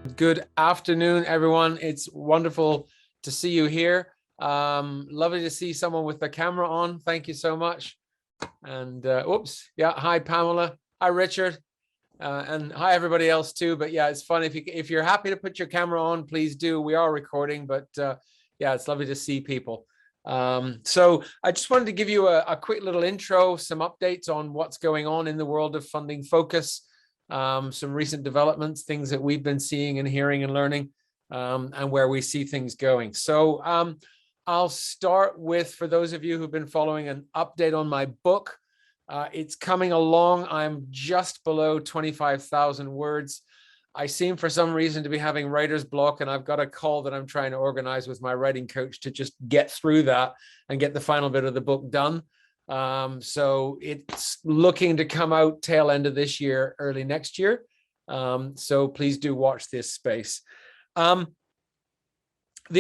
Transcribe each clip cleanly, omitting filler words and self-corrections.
Good afternoon, everyone. It's wonderful to see you here. Lovely to see someone with the camera on. Thank you so much. And oops, yeah. Hi, Pamela. Hi, Richard. And hi, everybody else too. But yeah, it's fun if you're happy to put your camera on, please do. We are recording, but yeah, it's lovely to see people. So I just wanted to give you a quick little intro, some updates on what's going on in the world of funding focus. Some recent developments, things that we've been seeing and hearing and learning, and where we see things going. So I'll start with, for those of you who've been following, an update on my book. It's coming along. I'm just below 25,000 words. I seem for some reason to be having writer's block, and I've got a call that I'm trying to organize with my writing coach to just get through that and get the final bit of the book done. So it's looking to come out tail end of this year, early next year. So please do watch this space. The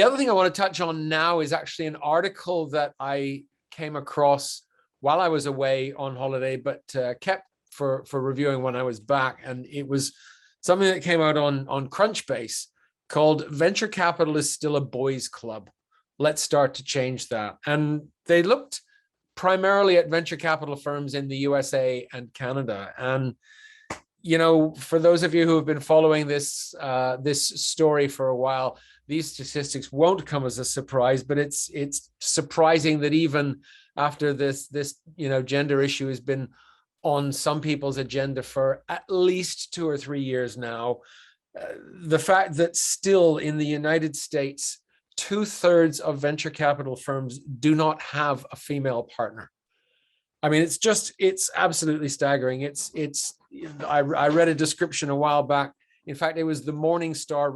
other thing I want to touch on now is actually an article that I came across while I was away on holiday, but kept for reviewing when I was back. And it was something that came out on Crunchbase called "Venture Capital is Still a Boys Club. Let's Start to Change That." And they looked primarily at venture capital firms in the USA and Canada. And, you know, for those of you who have been following this story for a while, these statistics won't come as a surprise, but it's surprising that even after this gender issue has been on some people's agenda for at least 2 or 3 years now, the fact that still in the United States, 2/3 of venture capital firms do not have a female partner. I mean, it's absolutely staggering. I read a description a while back. In fact, it was the Morningstar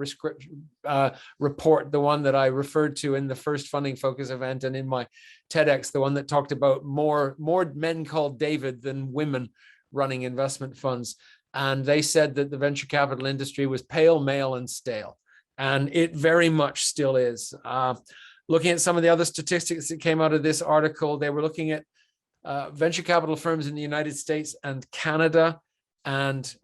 report, the one that I referred to in the first Funding Focus event and in my TEDx, the one that talked about more men called David than women running investment funds. And they said that the venture capital industry was pale, male, and stale. And it very much still is. Looking at some of the other statistics that came out of this article, they were looking at venture capital firms in the United States and Canada, and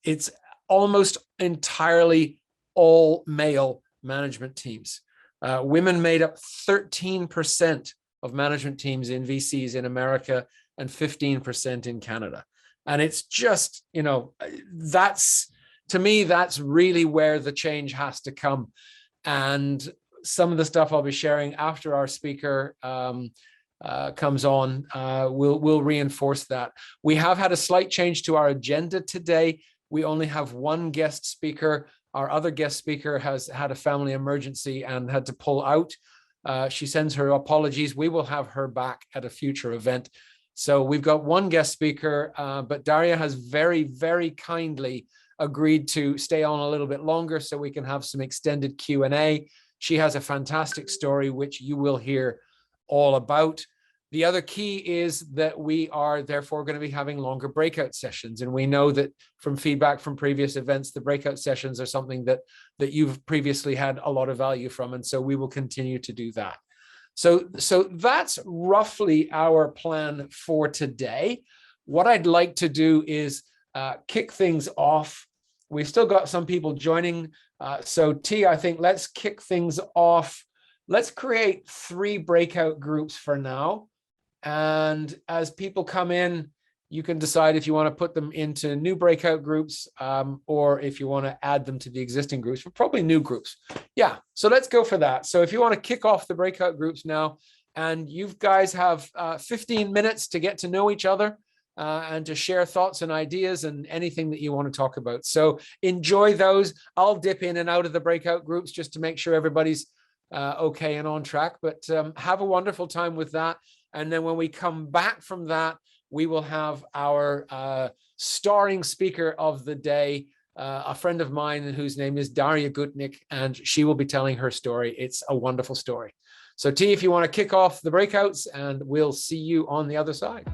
it's almost entirely all male management teams. Women made up 13% of management teams in VCs in America and 15% in Canada. And it's just, to me, that's really where the change has to come. And some of the stuff I'll be sharing after our speaker comes on will reinforce that. We have had a slight change to our agenda today. We only have one guest speaker. Our other guest speaker has had a family emergency and had to pull out. She sends her apologies. We will have her back at a future event. So we've got one guest speaker, but Daria has very, very kindly agreed to stay on a little bit longer so we can have some extended Q&A. She has a fantastic story, which you will hear all about. The other key is that we are therefore going to be having longer breakout sessions. And we know that from feedback from previous events, the breakout sessions are something that you've previously had a lot of value from. And so we will continue to do that. So that's roughly our plan for today. What I'd like to do is kick things off. We've still got some people joining. So T, I think let's kick things off. Let's create 3 breakout groups for now. And as people come in, you can decide if you want to put them into new breakout groups or if you want to add them to the existing groups, but probably new groups. Yeah, so let's go for that. So if you want to kick off the breakout groups now, and you guys have 15 minutes to get to know each other and to share thoughts and ideas and anything that you want to talk about. So enjoy those. I'll dip in and out of the breakout groups just to make sure everybody's okay and on track, but have a wonderful time with that. And then when we come back from that, we will have our starring speaker of the day, a friend of mine whose name is Daria Gutnik, and she will be telling her story. It's a wonderful story. So T, if you want to kick off the breakouts, and we'll see you on the other side.